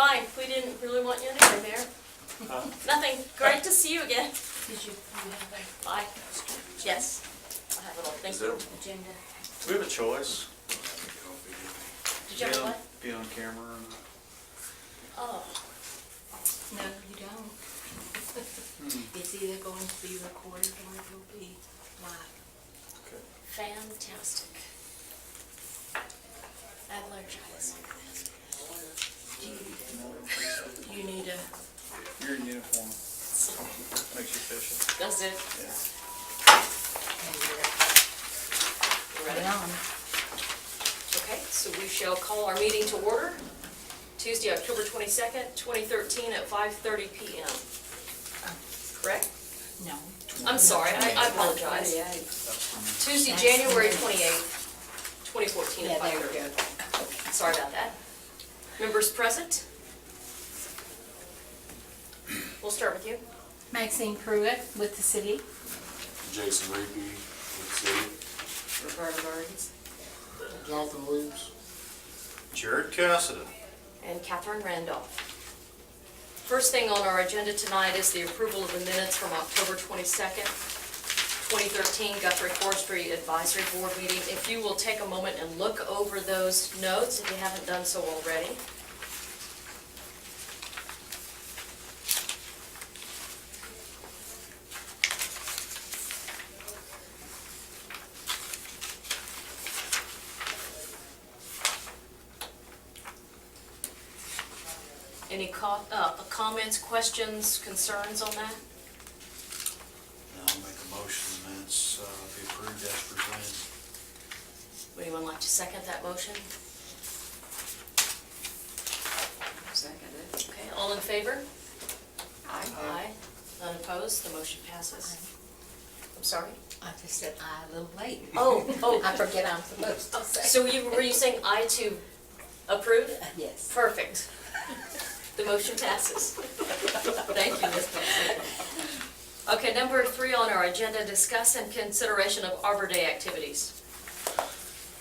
Fine, we didn't really want you anyway, Mayor. Nothing, great to see you again. Did you have Bye. Yes, I have a little thing. Is there, an agenda? do we have a choice? Did you have a what? Be on camera? Oh, No, you don't. It's either going to be recorded or it will be live. Okay. fantastic. I've learned to try this. Do you need a, You're in uniform. Makes you official. Does it? Yeah. You ready? on? Okay, so we shall call our meeting to order. Tuesday, October 22nd, 2013 at 5:30 p.m. Correct? No. I'm sorry, I apologize. Tuesday, January 28th, 2014 at 5:30. Sorry about that. Members present? We'll start with you. Maxine Pruitt with the city. Jason Rigby with the city. Roberta Burns. Jonathan Williams. Jared Cassidy. And Catherine Randolph. First thing on our agenda tonight is the approval of the minutes from October 22nd, 2013 Guthrie Forestry Advisory Board meeting. If you will take a moment and look over those notes, if you haven't done so already. Any comments, questions, concerns on that? Now I'll make a motion the minutes be approved as presented. Would anyone like to second that motion? Second it. Okay, all in favor? Aye. Aye. None opposed, the motion passes. I'm sorry? I just said aye a little late. Oh, I forget I'm supposed to say. so were you saying aye to approve? Yes. Perfect. The motion passes. Thank you, Ms. Paxton. Okay, number 3 on our agenda, discuss and consideration of Arbor Day activities.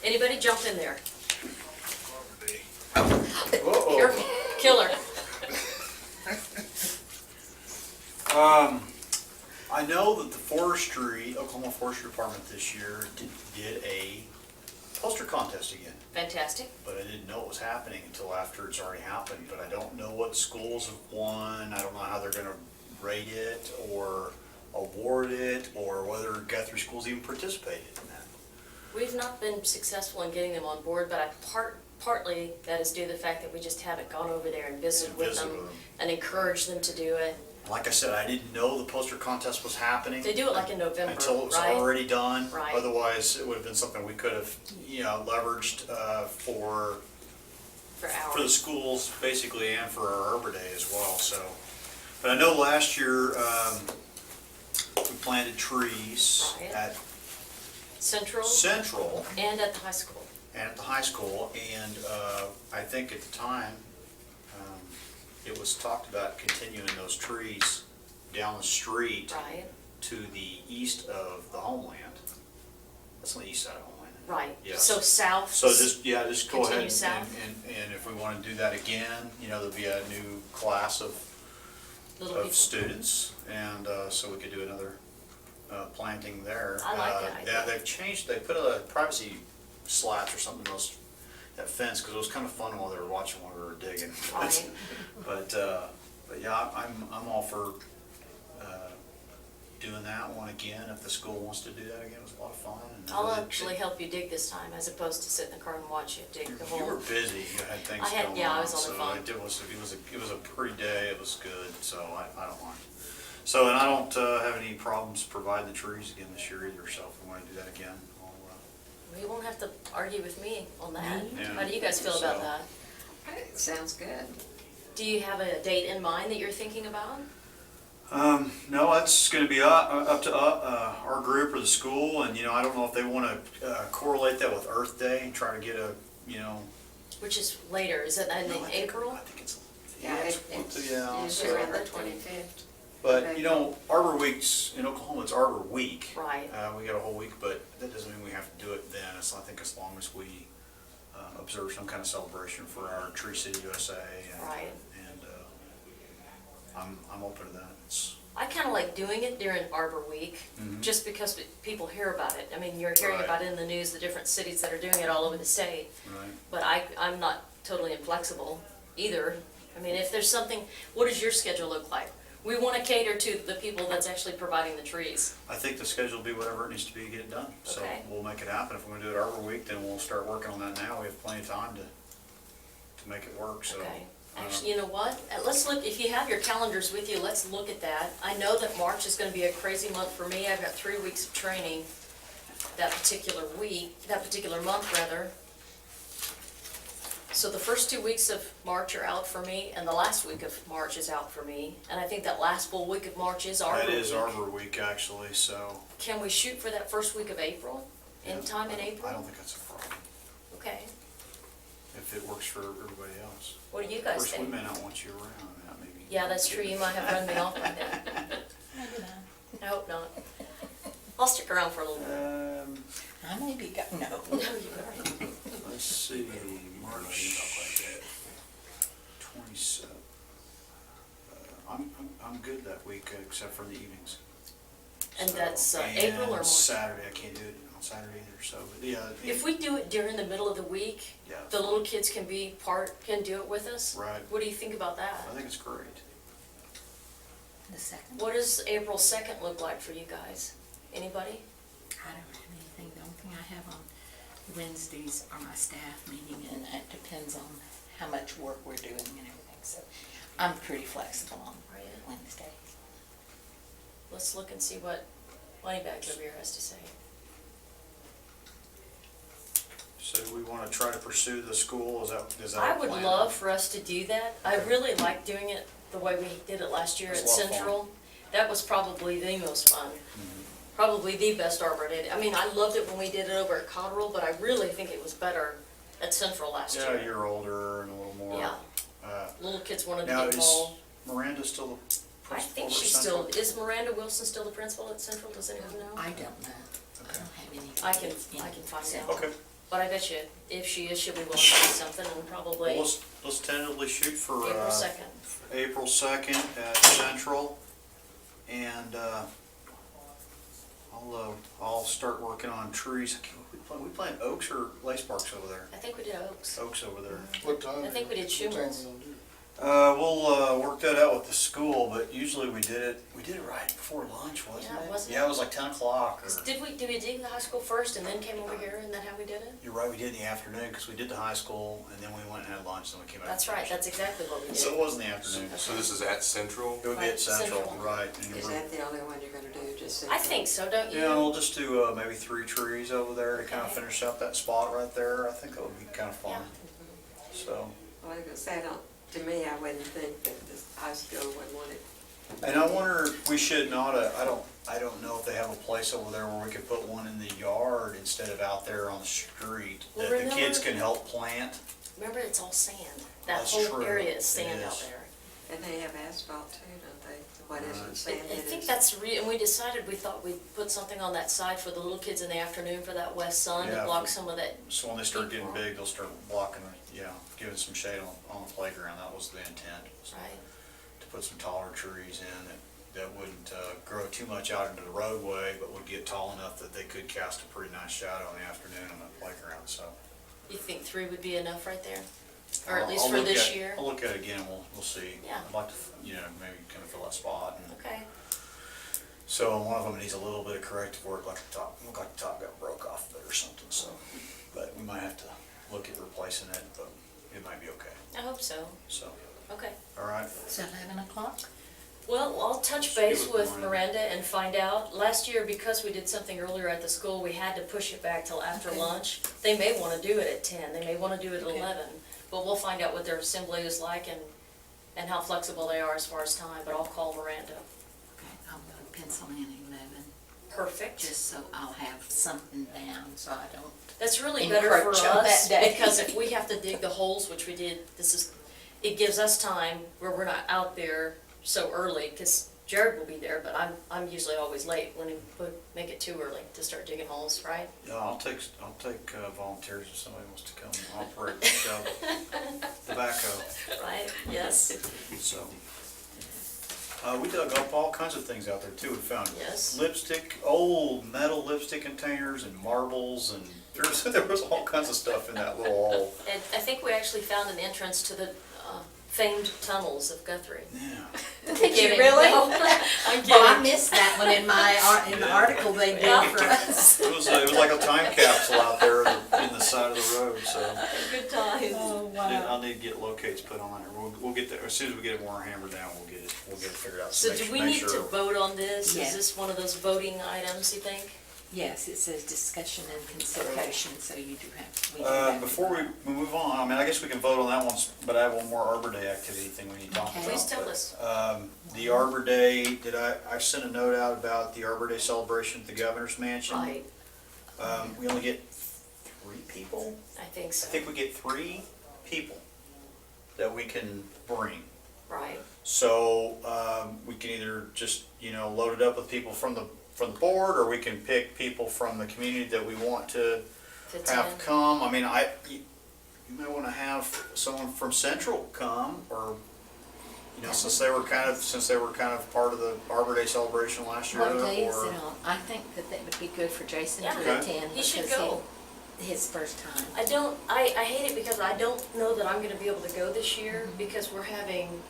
Anybody jump in there? Careful, killer. I know that the Oklahoma Forestry Department this year did a poster contest again. Fantastic. But I didn't know it was happening until after it's already happened. But I don't know what schools have won. I don't know how they're going to rate it or award it, or whether Guthrie schools even participated in that. We've not been successful in getting them on board, but partly that is due to the fact that we just haven't gone over there and visited with them and encouraged them to do it. Like I said, I didn't know the poster contest was happening. They do it like in November, Until it was right? already done. Right. Otherwise, it would have been something we could have, leveraged for the hours. schools basically, and for our Arbor Day as well. So, but I know last year we planted trees Right. at Central Central and at the high school. and at the high school, and I think at the time it was talked about continuing those trees down the street Right, to the east of the homeland. That's on the east side of homeland. right. Yes. So south. So just go Continue ahead south. and if we want to do that again, there'll be a new class of Little people. students, and so we could do another planting there. I like that idea. Yeah, they put a privacy slats or something in that fence, because it was kind of fun while they were watching while we were digging. Right. But yeah, I'm all for doing that one again. If the school wants to do that again, it was a lot of fun. And I'll actually help you dig this time, as opposed to sit in the car and watch you dig the You were hole. busy. You had things I had- going yeah, on. I was on the phone. So it was a pretty day. It was good. So I don't mind. So, and I don't have any problems providing the trees again this year either. So if we want to do that again, You won't have to argue with me on that. Yeah. How do you guys feel about So- that? It sounds good. Do you have a date in mind that you're thinking about? no, that's going to be up to our group or the school, and I don't know if they want to correlate that with Earth Day and try to get a Which is later, is it in April? I think it's It's so- around the 25th. But Arbor Week's in Oklahoma. It's Arbor Week. Right. We got a whole week, but that doesn't mean we have to do it then. I think as long as we observe some kind of celebration for our Tree City USA. Right. I'm open to that. I kind of like doing it during Arbor Week, just because people hear about it. I mean, you're hearing Right. about it in the news, the different cities that are doing it all over the state. Right. But I'm not totally inflexible either. I mean, if there's something, what does your schedule look like? We want to cater to the people that's actually providing the trees. I think the schedule will be whatever it needs to be to get it done. So Okay. we'll make it happen. If we're gonna do it Arbor Week, then we'll start working on that now. We have plenty of time to make it work, so. Okay. Actually, you know what? Let's look, if you have your calendars with you, let's look at that. I know that March is gonna be a crazy month for me. I've got 3 weeks of training that particular month rather. So the first 2 weeks of March are out for me, and the last week of March is out for me. And I think that last full week of March is Arbor Week. That is Arbor Week, actually, so. Can we shoot for that first week of April? yeah, Time in April? I don't think that's a problem, Okay. if it works for everybody else. What do you Of guys course, we think? may not want you around, that may be. Yeah, that's true. You might have run me off by then. Maybe not. I hope not. I'll stick around for a little bit. I may be, no. No, you are. Let's see, March 27th. I'm good that week, except for the evenings. And So, that's April or and March? Saturday, I can't do it on Saturday either, so, but yeah. If we do it during the middle of the week, Yeah. the little kids can do it with us? Right. What do you think about that? I think it's great. The second? What does April 2nd look like for you guys? Anybody? I don't have anything. The only thing I have on Wednesdays are my staff meeting, and it depends on how much work we're doing and everything, so I'm pretty flexible on Are you? Wednesdays. Let's look and see what Moneybags over here has to say. So we want to try to pursue the school, is that I our would plan? love for us to do that. I really like doing it the way we did it last year It at was a lot of fun. Central. That was probably the most fun. Mm-hmm. Probably the best Arbor Day. I mean, I loved it when we did it over at Cotterill, but I really think it was better at Central last Yeah, year. you're older and a little more. Yeah. uh, Little kids wanted to Now, get is involved. Miranda still the I principal think at she's Central? still, is Miranda Wilson still the principal at Central? Does anyone know? I don't know. I Okay. don't have any. I can find out. Okay, But I bet you, if she is, she'll be willing to do something and probably well, let's tentatively shoot for April 2nd. April 2nd at Central, and I'll start working on trees. We plant oaks or lace parks over there? I think we did Oaks. Oaks over there. What time? I think we did what time shingles. you gonna do it? We'll work that out with the school, but usually we did it right before lunch, wasn't Yeah, it? wasn't Yeah, it was like 10 o'clock. Did we dig the high school first and then came over here? Isn't that how we did it? You're right, we did in the afternoon, because we did the high school, and then we went and had lunch, and we came back. That's and right, finished. that's exactly what we did. So it was in the afternoon. So this is at Central? It would be Right, at Central, Central. right. and Is we're- that the only one you're gonna do, just? I think so, don't you? Yeah, we'll just do maybe 3 trees over there to kind of Okay. finish out that spot right there. I think that would be kind of fun. Yeah. So, Well, I was gonna say, to me, I wouldn't think that this high school would want it. and I wonder if we should not, I don't know if they have a place over there where we could put one in the yard instead of out there on the street, Well, that the kids remember- can help plant. Remember, it's all sand. That That's whole true. area is It sand out is. there. And they have asphalt too, don't they? What is Right. it, sand? I it think is? that's and we decided we thought we'd put something on that side for the little kids in the afternoon for that west sun to Yeah, block for- some of that. So when they start getting People. big, they'll start blocking, giving some shade on the playground. That was the intent, was Right. to put some taller trees in that wouldn't grow too much out into the roadway, but would get tall enough that they could cast a pretty nice shadow in the afternoon on that playground, so. You think 3 would be enough right there? Or at I'll- least I'll for look this at- year? I'll look at it again, and we'll see. Yeah. I'd like to, maybe kind of fill that spot. And Okay. so one of them needs a little bit of corrective work, like the top, looked like the top got broke off of it or something, so. But we might have to look at replacing it, but it might be okay, I hope so. so, Okay. all right. So 11 o'clock? Well, I'll touch Speak base with with Miranda. Miranda and find out. Last year, because we did something earlier at the school, we had to push it back till after Okay. lunch. They may want to do it at 10, they may want to do it at Okay. 11, but we'll find out what their assembly is like and how flexible they are as far as time, but I'll call Miranda. Okay, I'm gonna pencil in 11, Perfect. just so I'll have something down, so I don't. That's really better for Encroach on us, that day. because if we have to dig the holes, which we did, it gives us time where we're not out there so early, because Jared will be there, but I'm usually always late when we make it too early to start digging holes, right? Yeah, I'll take volunteers if somebody wants to come and operate the shovel, the backhoe, Right, yes. so. We dug up all kinds of things out there too. We found Yes. lipstick, old metal lipstick containers and marbles, and there was all kinds of stuff in that little hole. And I think we actually found an entrance to the famed tunnels of Guthrie. Yeah. Did you Kidding. really? No, I'm kidding. Well, I missed that one in in the article they did for us. It was like a time capsule out there in the side of the road, so. Good times. Oh, I'll need to get locates put on it. We'll get there, as soon as we get it more hammered down, we'll get it figured out. So make do sure- we make need to sure- vote on this? Yes. Is this one of those voting items, you think? Yes, it says discussion and consideration, so you do have, we do have. to Before vote. we move on, I mean, I guess we can vote on that one, but I have one more Arbor Day activity thing we need to talk Okay. about. Please tell but, us. The Arbor Day, I sent a note out about the Arbor Day celebration at the Governor's Mansion. Right, We only get 3 people? I think I so. think we get 3 people that we can bring. Right, So, we can either just, load it up with people from the board, or we can pick people from the community that we want to to have 10. come. I mean, you might wanna have someone from Central come, or, since they were kind of part of the Arbor Day celebration last year, What day is or. it on? I think that would be good for Jason Yeah. to Okay. attend. He should because go. His first time. I hate it because I don't know that I'm gonna be able to go this year because we're having,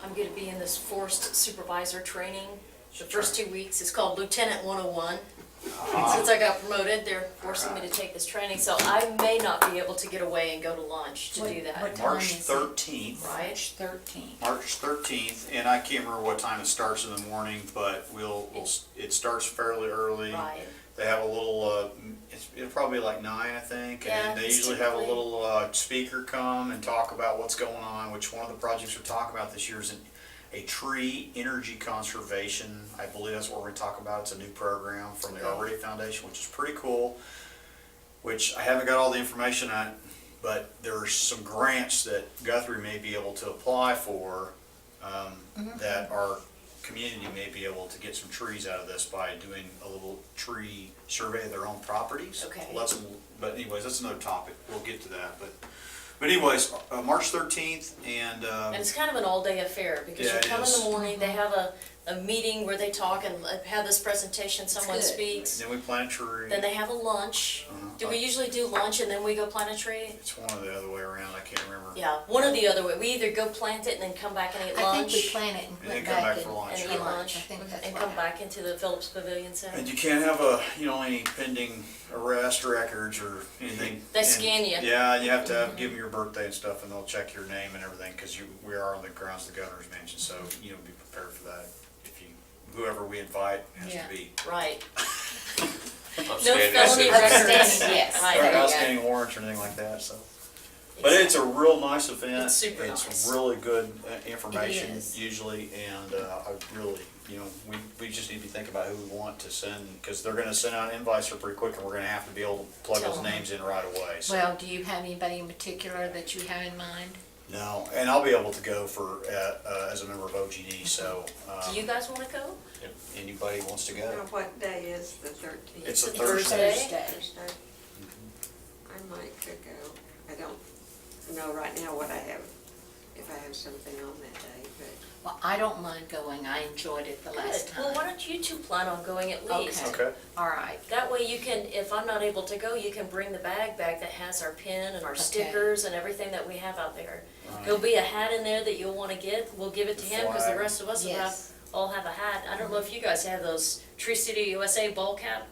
I'm gonna be in this forest supervisor training. The first 2 weeks, it's called Lieutenant 101. Since I got promoted, they're forcing me to take this training, so I may not be able to get away and go to lunch to do What that. time March is it? 13th. Right? March 13th. March 13th, and I can't remember what time it starts in the morning, but it starts fairly early. Right. They have a little, it'll probably be like 9, I think, Yeah, and they it's usually have a typically- little speaker come and talk about what's going on, which one of the projects we're talking about this year is a tree energy conservation. I believe that's what we're gonna talk about. It's a new program from the Okay. Arbor Day Foundation, which is pretty cool, which I haven't got all the information on, but there's some grants that Guthrie may be able to apply for, that our community may be able to get some trees out of this by doing a little tree survey of their own properties. Okay. Well, but anyways, that's another topic. We'll get to that, but anyways, March 13th, and, And it's kind of an all-day affair, because Yeah, you it come in is. the morning, they have a meeting where they talk and have this presentation, someone good. speaks. then we plant a tree. Then they have a lunch. Do we usually do lunch and then we go plant a tree? It's one of the other way around, I can't remember. Yeah, one or the other way. We either go plant it and then come back and eat I think we lunch. plan it and And then went come back back and for lunch, And right. eat lunch, I think that's and what come back into the Phillips Pavilion Center. And you can't have any pending arrest records or anything. They scan you. Yeah, you have to give them your birthday and stuff, and they'll check your name and everything, because we are on the grounds of the Governor's Mansion, so, be prepared for that. Whoever we invite has Yeah. to be. Right. No Upstanding felony citizen. records. Upstanding, yes. Right, Or there you go. outstanding warrants or anything like that, so. But it's a real nice event. It's super nice. It's really good information It is. usually, and I really, we just need to be thinking about who we want to send, because they're gonna send out invites here pretty quick, and we're gonna have to be able to plug Tell those them. names in right away, so. Well, do you have anybody in particular that you have in mind? No, and I'll be able to go as a member of OG&E, so, Do you guys wanna go? if anybody wants to Now, go. what day is the 13th? It's a a Thursday. Thursday. Thursday? I might could go. I don't know right now what I have, if I have something on that day, but Well, I don't mind going. I enjoyed it the last Good. time. Well, why don't you two plan on going at least? Okay. Okay, All right. That way you can, if I'm not able to go, you can bring the bag that has our pin and our Okay. stickers and everything that we have out there. Right. There'll be a hat in there that you'll wanna get, we'll give it to The him, cause the flag. rest of us will have, Yes. all have a hat. I don't know if you guys have those Tree City USA ball cap.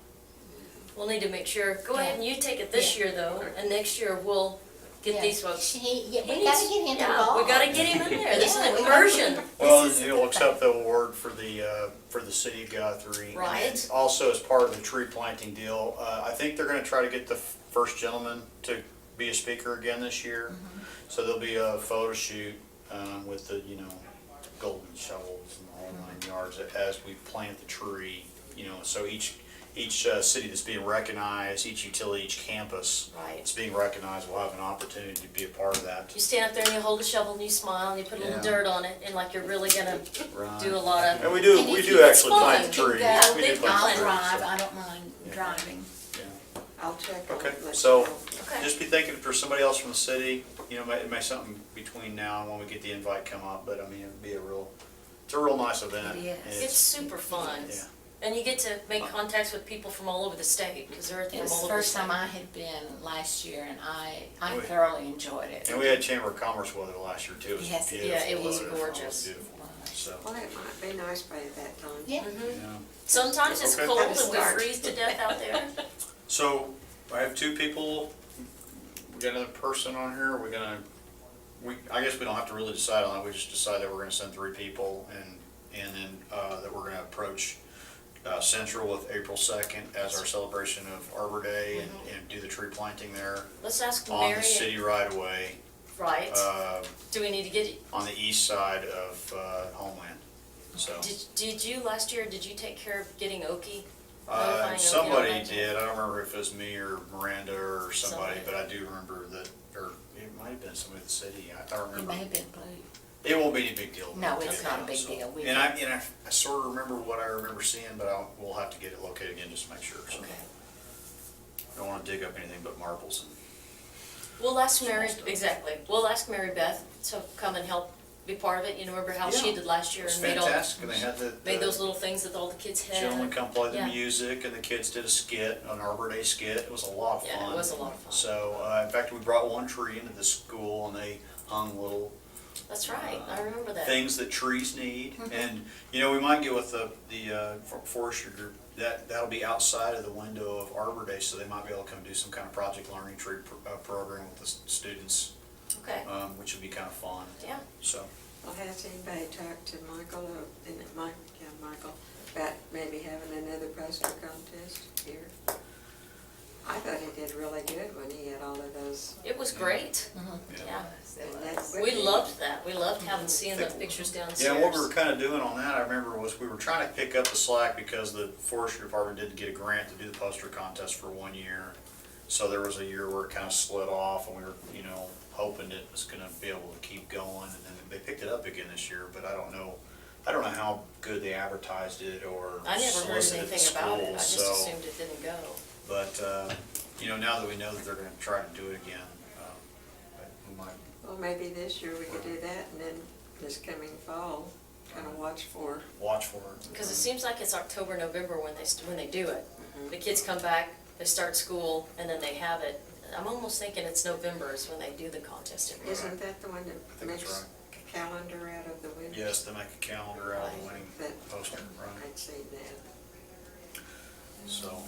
We'll need to make sure, go ahead and you take it this Yeah. year though, and next year we'll get Yeah. these folks. Yeah, He we gotta needs- get him yeah, involved. we gotta get him in there, this is Yeah, an we gotta get immersion. him- well, this is you'll the accept the award for the city of Guthrie. Right. And then also as part of the tree planting deal, I think they're gonna try to get the first gentleman to be a speaker again this year. So there'll be a photo shoot, with the, golden shovels and the whole 9 yards as we plant the tree, so each city that's being recognized, each utility, each campus Right. that's being recognized will have an opportunity to be a part of that. You stand up there and you hold a shovel and you smile and you put a little Yeah. dirt on it and like you're really gonna Right. do a lot of. And we do And if actually it's plant the fun, trees. yeah, We they do plant I'll the trees, drive. so, I don't mind Yeah. driving. yeah. I'll check on Okay, it. let so- you know. Okay. Just be thinking if there's somebody else from the city, it may something between now and when we get the invite come up, but I mean, it'd be a real It's a real nice event. It is. It's super fun. Yeah. And you get to make contacts with people from all over the state, because they're It from was all the over the first state. time I had been last year, and I We- thoroughly enjoyed it. And we had Chamber of Commerce weather last year too. It was Yes, beautiful. yeah, it was weather. gorgeous. It was beautiful, so. Well, it might be nice by that time. Yeah. Yeah. Sometimes it's Okay. cold Gotta and we start. freeze to death out there. So, I have two people, we got another person on here, we're gonna, I guess we don't have to really decide on that, we just decide that we're gonna send 3 people and then, that we're gonna approach, Central with April 2nd as our celebration of Arbor Day and do the tree planting there Let's ask on the Mary, city right away, right? Do we need to get, on the east side of, Homeland, so. did you last year, did you take care of getting Oki? Notifying Oki on Somebody that? did, I don't remember if it was me or Miranda or somebody, Somebody. but I do remember that, or it might have been somebody at the city, I don't It remember. may have been blue. It won't be any big deal. No, We'll it's get it not a out, big so. deal. We- And I sort of remember what I remember seeing, but we'll have to get it located again just to make sure, so. Okay. Don't wanna dig up anything but marbles and. We'll ask Mary, Small stuff. exactly, we'll ask Mary Beth to come and help be part of it, you know, remember how she Yeah. did last year It was and made all, fantastic, and they had made those little things that all the kids had. gentlemen come play the Yeah. music, and the kids did a skit, an Arbor Day skit, it was a lot of fun. Yeah, it was a lot of fun. So, in fact, we brought one tree into the school, and they hung little That's right, I remember that. things that trees need, and, you know, we might get with the forestry group, that'll be outside of the window of Arbor Day, so they might be able to come do some kind of project learning tree program with the students, Okay, which would be kind of fun, yeah. so. Well, has anybody talked to Michael, Michael, about maybe having another poster contest here? I thought he did really good when he had all of those. It was great, yeah. And that's- We loved that, we loved having, seeing the pictures downstairs. Yeah, what we were kind of doing on that, I remember, was we were trying to pick up the slack because the forestry department did get a grant to do the poster contest for 1 year. So there was a year where it kind of slid off, and we were, you know, hoping it was gonna be able to keep going, and then they picked it up again this year, but I don't know how good they advertised it or I never heard solicited the anything about it, I schools, just so. assumed it didn't go. But, you know, now that we know that they're gonna try to do it again, we might, Well, maybe this year we could do that, and then this coming fall, kind of watch for. watch for it. Because it seems like it's October, November when they do it. The kids come back, they start school, and then they have it. I'm almost thinking it's November is when they do the contest every year. Isn't that the one that think that's makes a calendar out of the window? Yes, they make a calendar out of the winning That- poster, right, I'd seen that. so.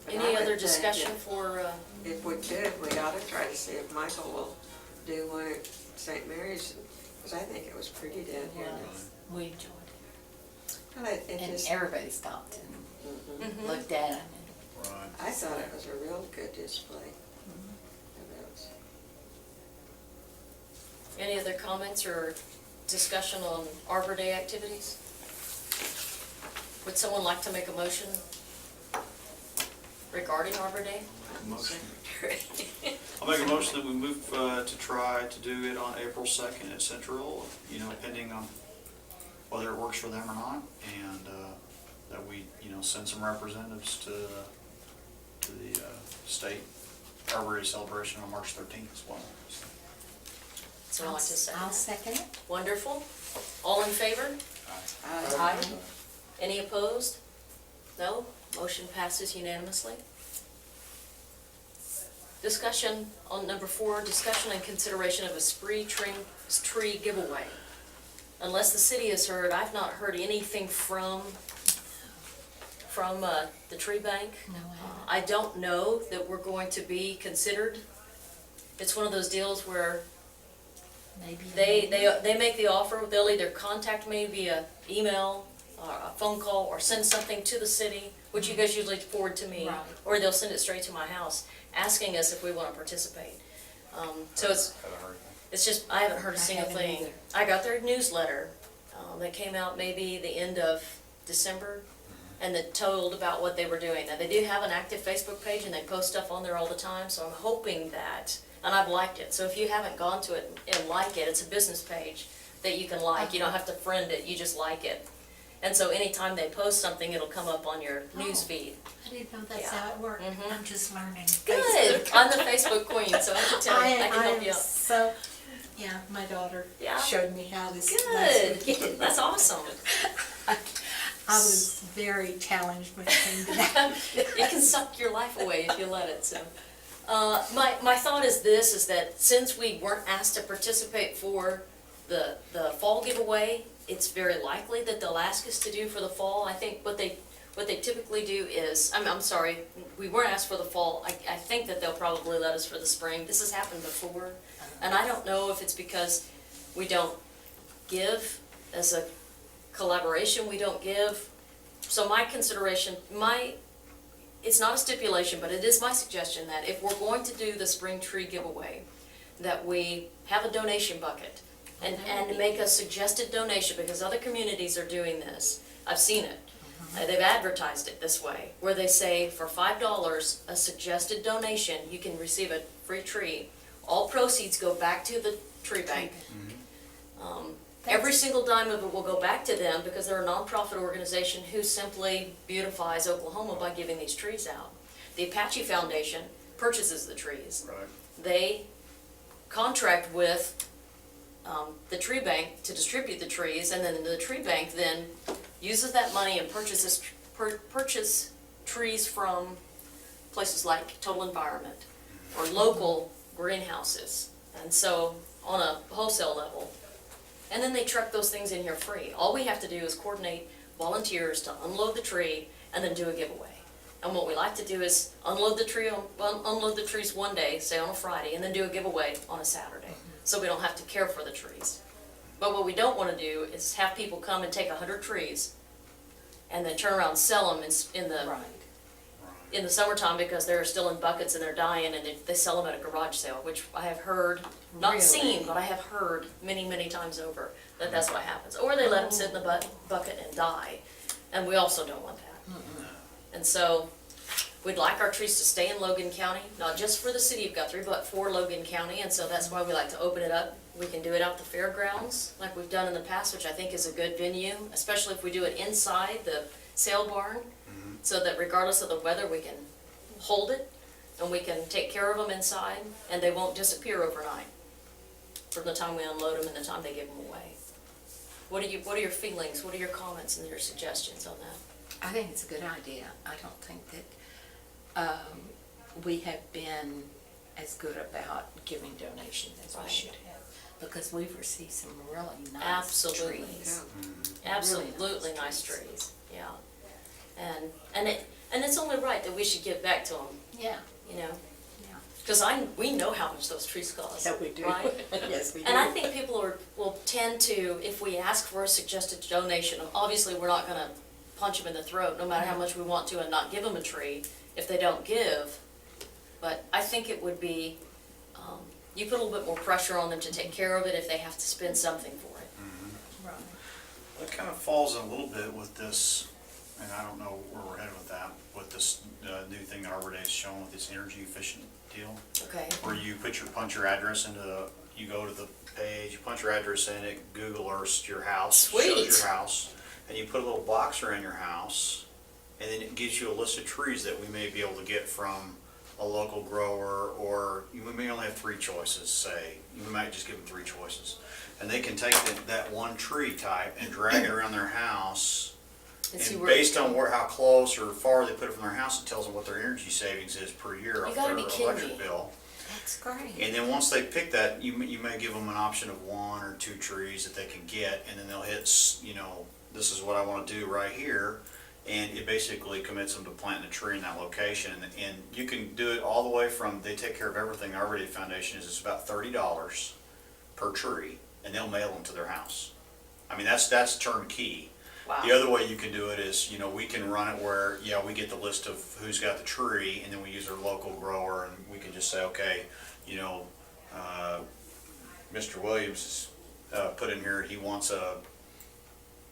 Any But I other would think discussion that for, If we could, we ought to try to see if Michael will do one at St. Mary's, because I think it was pretty down here. We enjoyed it. Well, it And just, everybody stopped and Mhm. looked at it. Right. I thought it was a real good display of those. any other comments or discussion on Arbor Day activities? Would someone like to make a motion regarding Arbor Day? Motion. I'll make a motion that we move to try to do it on April 2nd at Central, you know, depending on whether it works for them or not, and that we, you know, send some representatives to the state Arbor Day celebration on March 13th as well. So, Someone like to second I'll that? second it. Wonderful. All in favor? Aye. Any opposed? No? Motion passes unanimously. Discussion on number 4, discussion and consideration of a tree giveaway. Unless the city has heard, I've not heard anything from the tree bank. No, I haven't. I don't know that we're going to be considered. It's one of those deals where Maybe. they make the offer, they'll either contact me via email, or a phone call, or send something to the city, which you guys usually forward to me, Right. or they'll send it straight to my house, asking us if we want to participate. So haven't heard anything. it's just, I haven't heard a I single haven't thing. either. I got their newsletter, that came out maybe the end of December, and that told about what they were doing. Now, they do have an active Facebook page, and they post stuff on there all the time, so I'm hoping that, and I've liked it, so if you haven't gone to it and like it, it's a business page that you can like, you don't have to friend it, you just like it. And so anytime they post something, it'll come up on your news feed. I didn't know that's Yeah. how it worked. Mhm. I'm just learning. Good, I'm the Facebook queen, so I can tell, I can help you out. So, Yeah, my daughter Yeah? showed me how this. Good, that's awesome. I was very challenged when it came to that. It can suck your life away if you let it, so. My thought is this, is that since we weren't asked to participate for the fall giveaway, it's very likely that they'll ask us to do for the fall. I think what they typically do is, I'm sorry, we weren't asked for the fall. I think that they'll probably let us for the spring. This has happened before, and I don't know if it's because we don't give as a collaboration, we don't give. So my consideration, it's not a stipulation, but it is my suggestion that if we're going to do the spring tree giveaway, that we have a donation bucket and make a suggested donation, because other communities are doing this. I've seen it. They've advertised it this way, where they say for $5, a suggested donation, you can receive a free tree. All proceeds go back to the tree bank. Every single dime of it will go back to them, because they're a nonprofit organization who simply beautifies Oklahoma by giving these trees out. The Apache Foundation purchases the trees. Right. They contract with the tree bank to distribute the trees, and then the tree bank then uses that money and purchase trees from places like Total Environment or local greenhouses, and so on a wholesale level. And then they truck those things in here free. All we have to do is coordinate volunteers to unload the tree and then do a giveaway. And what we like to do is unload the trees one day, say on a Friday, and then do a giveaway on a Saturday, so we don't have to care for the trees. But what we don't want to do is have people come and take 100 trees and then turn around and sell them in the summertime, because they're still in buckets and they're dying, and they sell them at a garage sale, which I have heard, not Really? seen, but I have heard many, many times over that that's what happens. Or they let them sit in the bucket and die, and we also don't want that. And so we'd like our trees to stay in Logan County, not just for the city of Guthrie, but for Logan County, and so that's why we like to open it up. We can do it out the fairgrounds, like we've done in the past, which I think is a good venue, especially if we do it inside the sale barn, so that regardless of the weather, we can hold it, and we can take care of them inside, and they won't disappear overnight from the time we unload them and the time they give them away. What are your feelings? What are your comments and your suggestions on that? I think it's a good idea. I don't think that we have been as good about giving donations as we Right. should have, because we've received some really nice Absolutely. trees. Absolutely nice trees, yeah. And it's only right that we should give back to them, Yeah, you know? yeah. Because we know how much those trees cost. Yeah, we do. Right? Yes, we do. And I think people will tend to, if we ask for a suggested donation, obviously we're not gonna punch them in the throat, no matter how much we want to, and not give them a tree if they don't give. But I think it would be, you put a little bit more pressure on them to take care of it if they have to spend something for it. Right. That kind of falls in a little bit with this, and I don't know where we're headed with that, with this new thing that Arbor Day is showing with this energy efficient deal, Okay, where you punch your address into you go to the page, you punch your address in, it Google Earths your house, Sweet. shows your house, and you put a little box around your house, and then it gives you a list of trees that we may be able to get from a local grower, or we may only have 3 choices, say. You might just give them 3 choices. And they can take that one tree type and drag it around their house. and see And where. based on how close or far they put it from their house, it tells them what their energy savings is per year off gotta their be kidding electric me. bill. That's great. And then once they pick that, you may give them an option of 1 or 2 trees that they can get, and then they'll hit, this is what I want to do right here. And it basically commits them to planting a tree in that location. And you can do it all the way from, they take care of everything. Arbor Day Foundation it's about $30 per tree, and they'll mail them to their house. I mean, that's turnkey. Wow. The other way you can do it is, we can run it where, we get the list of who's got the tree, and then we use our local grower, and we can just say, okay, Mr. Williams put in here, he wants a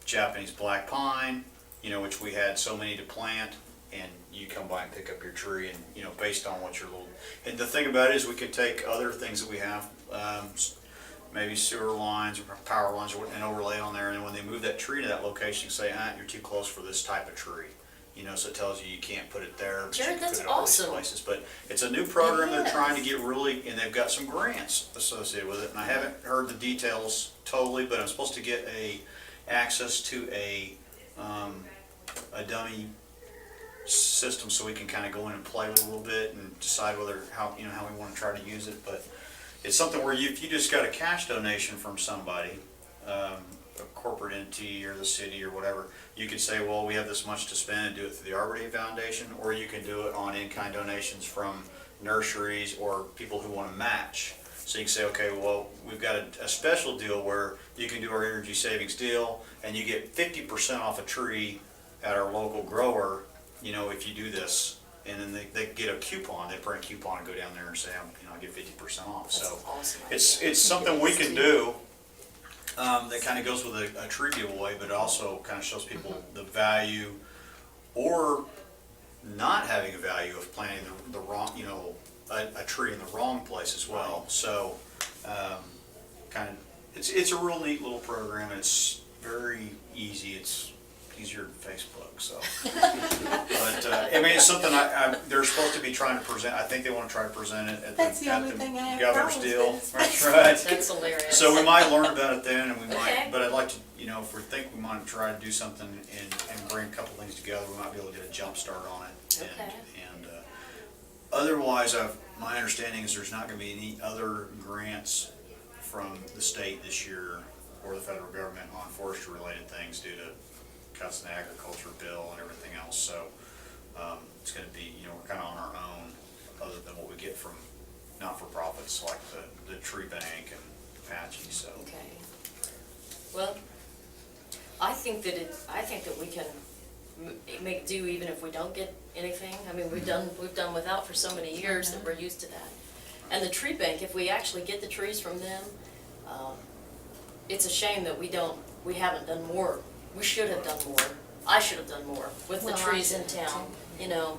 Japanese black pine, which we had so many to plant, and you come by and pick up your tree, and, based on what your little, and the thing about it is we could take other things that we have, maybe sewer lines or power lines, and overlay on there, and when they move that tree to that location, say, you're too close for this type of tree. so it tells you can't put it there, but you Jared, can put that's it all these awesome. places. But it's a new program they're It trying to is. get really, and they've got some grants associated with it. And I haven't heard the details totally, but I'm supposed to get access to a dummy system so we can kind of go in and play with it a little bit and decide how we want to try to use it. But it's something where if you just got a cash donation from somebody, a corporate entity or the city or whatever, you could say, well, we have this much to spend and do it through the Arbor Day Foundation, or you can do it on in-kind donations from nurseries or people who want to match. So you can say, okay, well, we've got a special deal where you can do our energy savings deal and you get 50% off a tree at our local grower, if you do this. And then they get a coupon, they print a coupon and go down there and say, I get 50% off. That's So an awesome it's idea. something we can do. That kind of goes with a tree giveaway, but it also kind of shows people the value or not having a value of planting the wrong, a tree in the wrong place as well. So, it's a real neat little program, and it's very easy. It's easier than Facebook, so. But, it's something they're supposed to be trying to present. I think they want to try to present it at That's the the only thing I have governor's problems deal. with. That's right. That's hilarious. So we might learn about it then, and we Okay. might, but I'd like to, if we think we might try to do something and bring a couple things together, we might be able to get a jump start on it. Okay. And otherwise, my understanding is there's not gonna be any other grants from the state this year or the federal government on forestry related things due to cuts in the agriculture bill and everything else. So, it's gonna be, we're kinda on our own, other than what we get from not-for-profits like the Tree Bank and Apache, so. Okay. Well, I think that we can make do even if we don't get anything. I mean, we've done without for so many years that we're used to that. And the tree bank, if we actually get the trees from them, it's a shame that we haven't done more. We should have done more. I should have done more with the Well, I trees in should have town. too.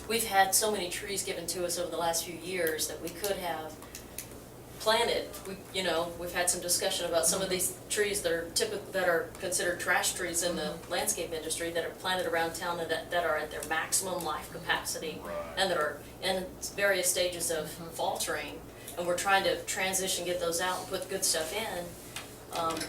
We've had so many trees given to us over the last few years that we could have planted. We've had some discussion about some of these trees that are considered trash trees in the landscape industry that are planted around town and that are at their maximum life capacity Right. and that are in various stages of faltering. And we're trying to transition, get those out and put good stuff in.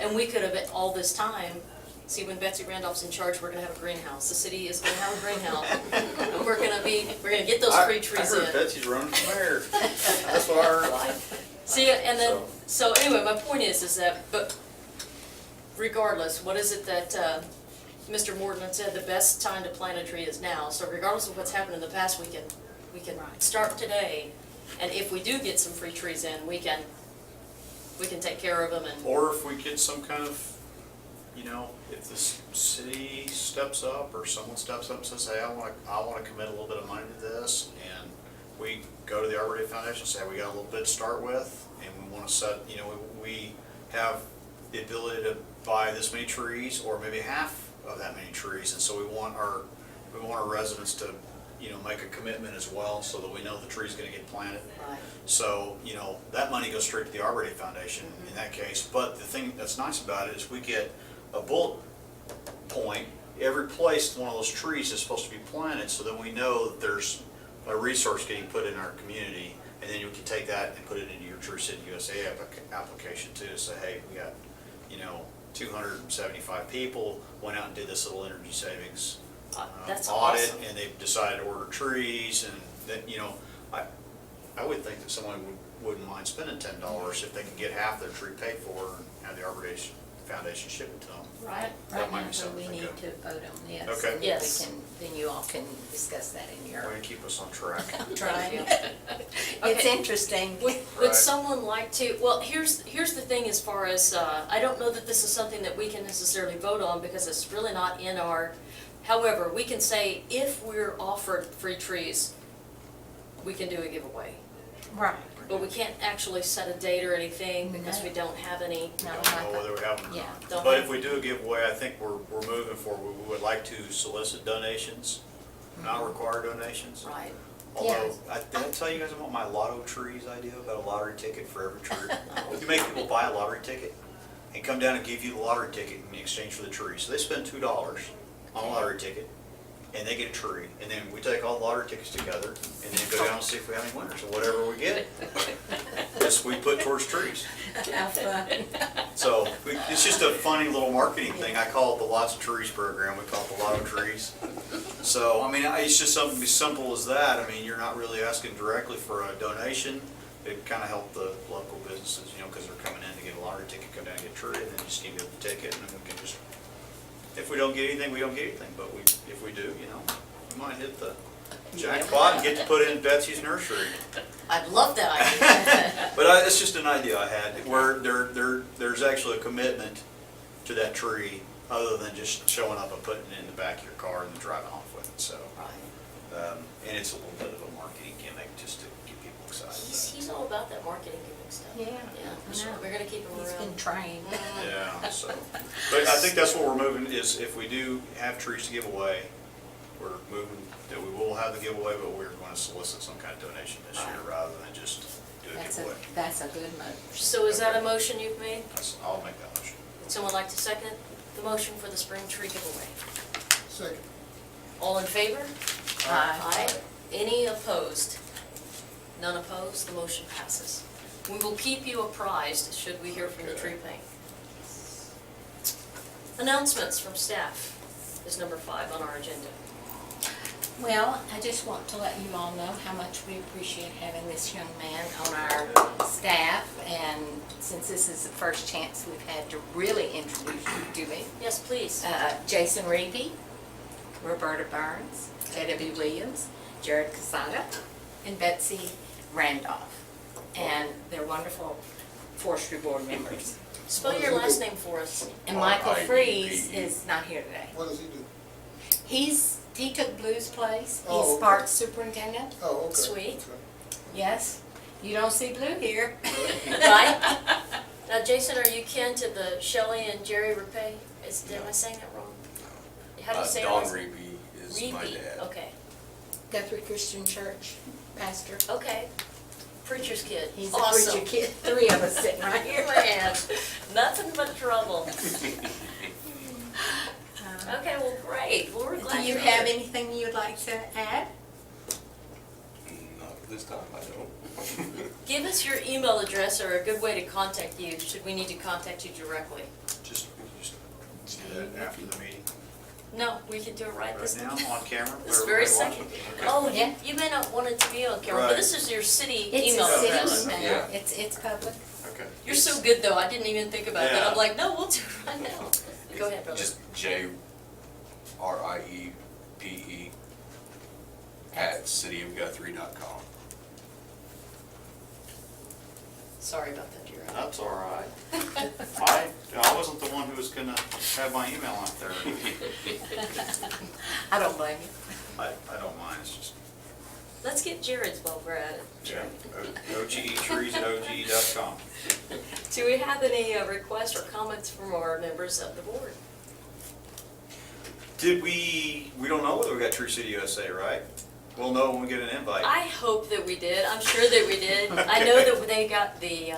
And we could have, all this time, see, when Betsy Randolph's in charge, we're gonna have a greenhouse. The city is gonna have a greenhouse. And we're gonna get those free trees in. I heard Betsy's running for mayor. That's what I heard. See, and then, so anyway, my point is that, but regardless, what is it that Mr. Morton had said, the best time to plant a tree is now. So regardless of what's happened in the past, we can start today. And if we do get some free trees in, we can take care of them and, Or if we get some kind of, if the city steps up or someone steps up and says, hey, I wanna commit a little bit of money to this, and we go to the Arbor Day Foundation and say, we got a little bit to start with, and we wanna set, we have the ability to buy this many trees, or maybe half of that many trees, and so we want our residents to, make a commitment as well, so that we know the tree's gonna get planted. right, So, that money goes straight to the Arbor Day Foundation in that case. But the thing that's nice about it is we get a bullet point. Every place one of those trees is supposed to be planted, so then we know that there's a resource getting put in our community. And then you can take that and put it into your Tree City USA application too. Say, hey, we got, 275 people went out and did this little energy savings that's audit, awesome. and they've decided to order trees, and that, I would think that someone wouldn't mind spending $10 if they could get half their tree paid for and have the Arbor Day Foundation ship it to them. Right. That might Right be now, so something we to need go. to vote on this. Okay. and then Yes. then you all can discuss that in your. Way to keep us on track. Trying. Okay. It's interesting. Would Right. someone like to, well, here's the thing as far as, I don't know that this is something that we can necessarily vote on because it's really not in our, however, we can say if we're offered free trees, we can do a giveaway. Right. But we can't actually set a date or anything because we don't have any. We don't know whether we have them or Yeah. not. Don't But have- if we do a giveaway, I think we're moving forward. We would like to solicit donations, not require donations. Right. Although, did I tell you guys about my lotto trees idea, about a lottery ticket for every tree? You make people buy a lottery ticket and come down and give you the lottery ticket in exchange for the tree. So they spend $2 on a lottery ticket, and they get a tree, and then we take all the lottery tickets together, and then go down and see if we have any winners, or whatever we get. This we put towards trees. How fun. So, it's just a funny little marketing thing. I call it the Lots of Trees program, we call it the Lot of Trees. So, I mean, it's just something as simple as that. I mean, you're not really asking directly for a donation. It kind of helped the local businesses, you know, because they're coming in to get a lottery ticket, come down and get a tree, and then just give you the ticket, and then we can just, if we don't get anything, we don't get anything, but if we do, you know, we might hit the jackpot and get to put in Betsy's nursery. I'd love that idea. But it's just an idea I had, where there's actually a commitment to that tree, other than just showing up and putting it in the back of your car and then driving off with it, so. And it's a little bit of a marketing gimmick, just to get people excited. He's all about that marketing gimmick stuff. Yeah, Yeah, I know. we're gonna keep him He's been around. trying. Yeah, so, but I think that's what we're moving, is if we do have trees to give away, we're moving, that we will have the giveaway, but we're going to solicit some kind of donation this year, rather than just do a giveaway. That's a good move. So is that a motion you've made? I'll make that motion. Would someone like to second the motion for the spring tree giveaway? Second. All in favor? Aye. Any opposed? None opposed, the motion passes. We will keep you apprised should we hear from the tree bank. Announcements from staff is number 5 on our agenda. Well, I just want to let you all know how much we appreciate having this young man on our staff, and since this is the first chance we've had to really introduce you to him. Yes, please. Jason Reeby, Roberta Burns, J.W. Williams, Jared Casada, and Betsy Randolph. And they're wonderful Forestry board members. Spell your last name for us. And Michael R-I-E-B-E. Freeze is not here today. What does he do? He took Blue's place. Oh, He's okay. park superintendent. Oh, okay. Sweet. Okay. Yes. You don't see Blue here. Right? Now, Jason, are you kin to the Shelley and Jerry Rapay? Am I saying that wrong? How do you say it? Don Reeby is my Reeby, dad. okay. Guthrie Christian Church pastor. Okay. Preacher's kid. He's Awesome. a preacher kid. 3 of us sitting right here. Man, nothing but trouble. Okay, well, great. Well, we're Do glad you you're have here. anything you'd like to add? Not at this time, I don't. Give us your email address or a good way to contact you, should we need to contact you directly. Just do that after the meeting. No, we can do it right this Right now, on camera. This where very everybody second. watches. Oh, Yeah. you may not want it to be on camera, but Right. this is your city It's email a address. city email. Yeah. It's public. Okay. You're so good, though, I didn't even think about that. Yeah. I'm like, no, we'll do it right now. Go ahead, brother. Just JRIEPE @cityofguthrie.com. Sorry about that, Jerry. That's all right. I wasn't the one who was gonna have my email out there. I don't blame you. I don't mind, it's just, Let's get Jared's while we're at it. yeah, OGEtrees@OGE.com. Do we have any requests or comments from our members of the board? We don't know whether we got Tree City USA, right? We'll know when we get an invite. I hope that we did. I'm sure that we did. I know that they got the,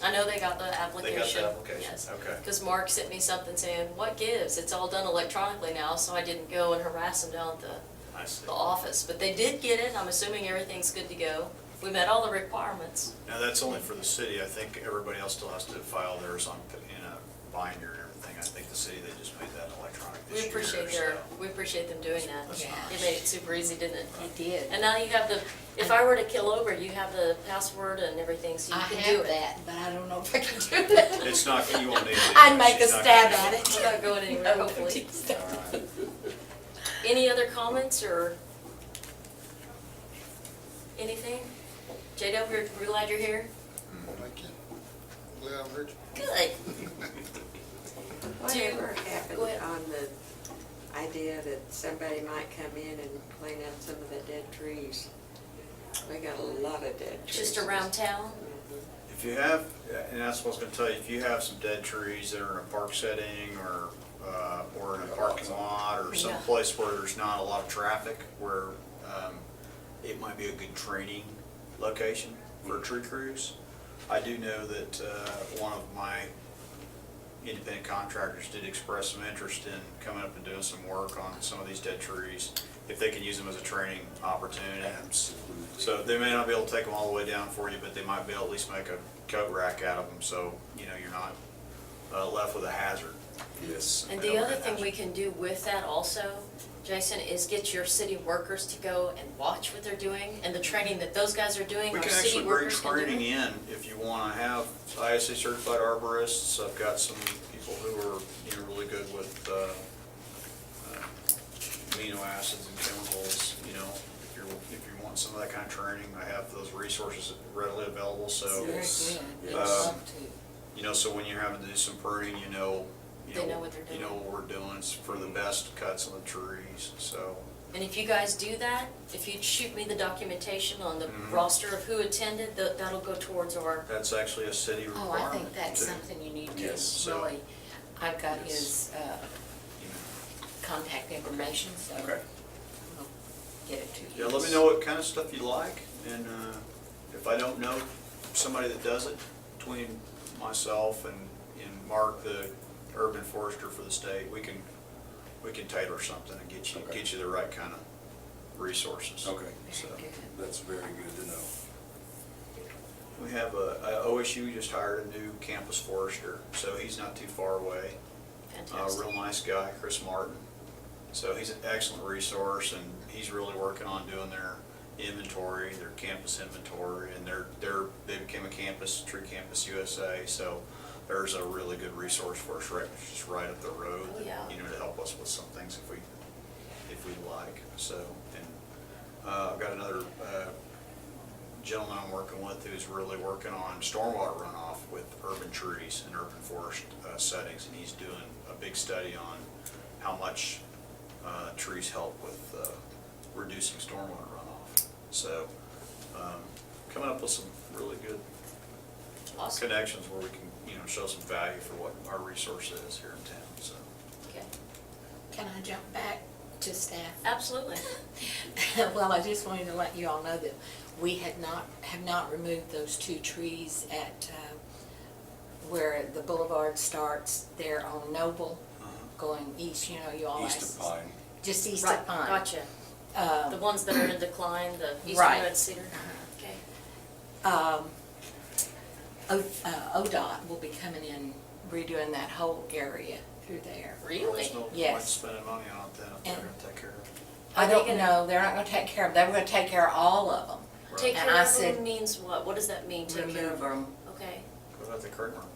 I know they got the application. application, Yes. okay. Because Mark sent me something saying, what gives? It's all done electronically now, so I didn't go and harass them down at I see. the office. But they did get it. I'm assuming everything's good to go. We met all the requirements. Now, that's only for the city. I think everybody else still has to file theirs on, in a binder and everything. I think the city, they just made that electronic this year. We appreciate them doing that. That's Yeah. It made it super easy, didn't it? It did. And now you have the, if I were to kill over, you have the password and everything, so you I can do have it. that, but I don't know if I can do it. It's not, you won't need it. I'd make a It's not stab gonna- at it. We're not going anywhere, hopefully. All right. Any other comments or anything? J.W., we're glad you're here. Thank you. Glad I'm here. Good. Whatever happened Go ahead. on the idea that somebody might come in and clean out some of the dead trees? We got a lot of dead trees. Just around town? If you have, and that's what I was gonna tell you, if you have some dead trees that are in a park setting or in a parking lot or some Yeah. place where there's not a lot of traffic, where it might be a good training location for tree crews. I do know that one of my independent contractors did express some interest in coming up and doing some work on some of these dead trees, if they can use them as a training opportunity. Absolutely. So they may not be able to take them all the way down for you, but they might be able to at least make a coat rack out of them, so, you know, you're not left with a hazard. Yes. And the other thing we can do with that also, Jason, is get your city workers to go and watch what they're doing, and the training that those guys are doing, We our can city actually bring workers can do. training in if you want to have ISA certified arborists. I've got some people who are, you know, really good with amino acids and chemicals, you know, if you want some of that kind of training, I have those resources readily available, so. Very Yes. good. Yes. I'd love to. You know, so when you're having to do some pruning, you know They know what they're You know doing. what we're doing, it's for the best cuts on the trees, so. And if you guys do that, if you'd shoot me the documentation on the Mhm. roster of who attended, that'll go towards our, That's actually a city Oh, requirement. I think that's too. something you need to Yes, so- really, I've got Yes. his You know. contact information, so Okay. I'll get it to you. Yeah, let me know what kind of stuff you like, and if I don't know somebody that does it, between myself and Mark, the urban forester for the state, we can tailor something and Okay. get you the right kind of resources. Okay, So, Very good. that's very good to know. we have OSU just hired a new campus forester, so he's not too far away. fantastic. Real nice guy, Chris Martin. So he's an excellent resource, and he's really working on doing their inventory, their campus inventory, and they became a campus, Tree Campus USA. So there's a really good resource for us just right up the road. Oh, yeah. You know, to help us with some things if we like. So, and I've got another gentleman I'm working with who's really working on stormwater runoff with urban trees and urban forest settings, and he's doing a big study on how much trees help with reducing stormwater runoff. So, coming up with some really good Awesome. connections where we can, you know, show some value for what our resource is here in town, so. Okay, Can I jump back to staff? absolutely. Well, I just wanted to let you all know that we have not removed those two trees at where the boulevard starts there on Noble, going east, you know, you all East asked- of Pine. Just east Right, of Pine. gotcha. The ones that are in decline, the eastern Right. red cedar? Uh-huh. Okay. ODOT will be coming in redoing that whole area through there. Really? There's no point Yes. spending money on it then if they're And- gonna take care of it. I Are they don't gonna- know, they're not gonna take care of, they were gonna take care of all of them. Take And care I of them said, means what? What does that mean, take care remove of them? them, Okay. What about the crepe myrtles?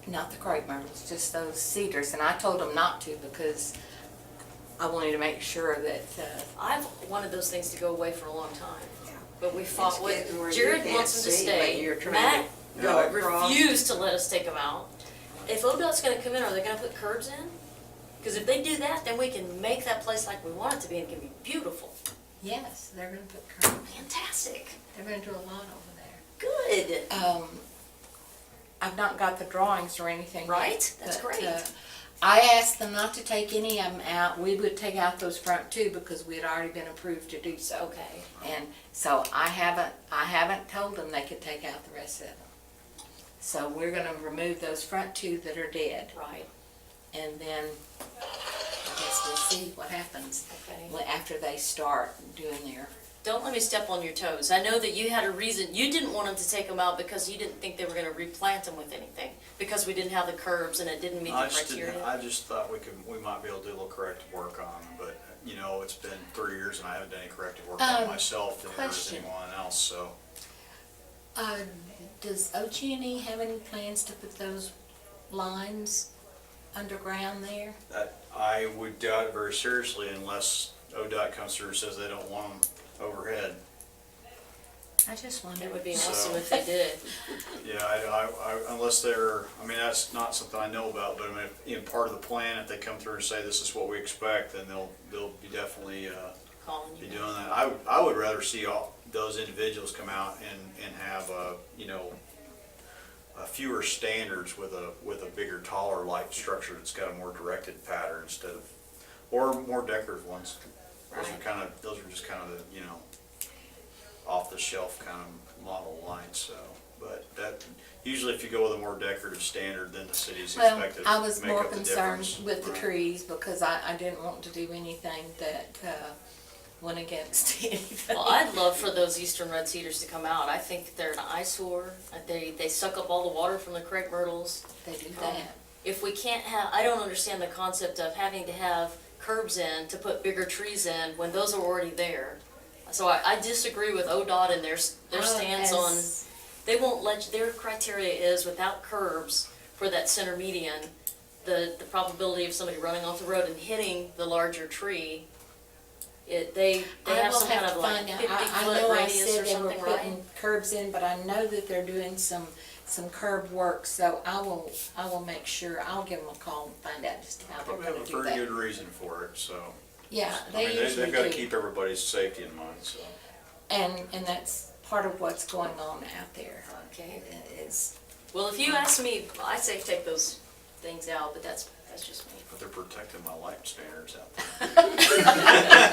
not the crepe myrtles, just those cedars, and I told them not to because I wanted to make sure that, I've wanted those things to go away for a long time, Yeah. but we fought It's with, getting where you Jared can't wants them to see what stay. you're trying Matt to go across. refused to let us take them out. If ODOT's gonna come in, are they gonna put curbs in? Because if they do that, then we can make that place like we want it to be and it can be beautiful. yes, they're gonna put curb, Fantastic. they're gonna do a lot over there. Good. I've not got the drawings or anything yet, Right? That's but, great. I asked them not to take any of them out. We would take out those front two because we had already been approved to do so. Okay. And so I haven't told them they could take out the rest of them. So we're gonna remove those front two that are dead, Right. and then I guess we'll see what happens Okay. after they start doing their. Don't let me step on your toes. I know that you had a reason, you didn't want them to take them out because you didn't think they were gonna replant them with anything, because we didn't have the curbs and it didn't meet the criteria. I just thought we might be able to do a little corrective work on them, but, you know, it's been 3 years and I haven't done any corrective work on myself, and there's question. anyone else, so. Does OG&E have any plans to put those lines underground there? I would doubt it very seriously unless ODOT comes through and says they don't want them overhead. I just wondered. It would be So- awesome if they did. Yeah, unless they're, I mean, that's not something I know about, but I mean, in part of the plan, if they come through and say this is what we expect, then they'll be definitely, Calling be you. doing that. I would rather see all those individuals come out and have you know, fewer standards with a bigger, taller light structure that's got a more directed pattern instead of, or more decorative ones. Right. Those are just kind of the, you know, off the shelf kind of model lights, so, but that, usually if you go with a more decorative standard, then the city's Well, expected I to was make more up the concerned difference. with the Right. trees because I didn't want to do anything that went against anything. Well, I'd love for those eastern red cedars to come out. I think they're an eyesore. They suck up all the water from the crepe myrtles. They do that. If we can't have, I don't understand the concept of having to have curbs in to put bigger trees in when those are already there. So I disagree with ODOT and their stance on, they won't let, their criteria is without curbs for that center median, the probability of somebody running off the road and hitting the larger tree, they have some kind of like 50 I foot know I radius said or they were something, right? putting curbs in, but I know that they're doing some curb work, so I will make sure, I'll give them a call and find out just how they're Probably have gonna a do pretty that. good reason for it, so. Yeah, I they mean, usually they've got to do. keep everybody's safety in mind, so. And that's part of what's going on out there. Okay. Is, Well, if you ask me, I say take those things out, but that's just me. But they're protecting my life standards out there.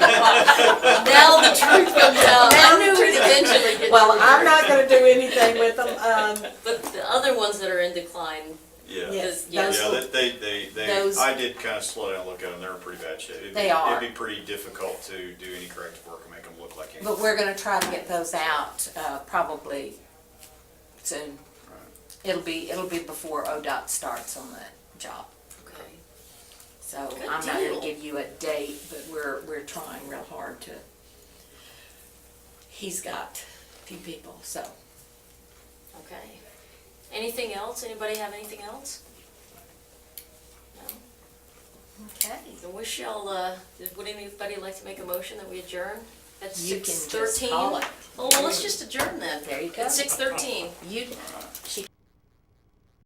Now the truth comes out. I knew we'd eventually get to well, the I'm truth. not gonna do anything with them, But the other ones that are in decline, Yeah. yes, Yeah, those Yeah, will- they, those- I did kind of slow down and look at them, they're in pretty bad shape. They are. It'd be pretty difficult to do any corrective work and make them look like anything. but we're gonna try to get those out, probably soon. It'll be before ODOT starts on that job. okay. So Good I'm not deal. gonna give you a date, but we're trying real hard to. He's got a few people, so. Okay. Anything else? Anybody have anything else? No? Okay. I wish y'all, would anybody like to make a motion that we adjourn at You can just 6:13? call it. Oh, well, let's just adjourn then. There you go. At 6:13. You, she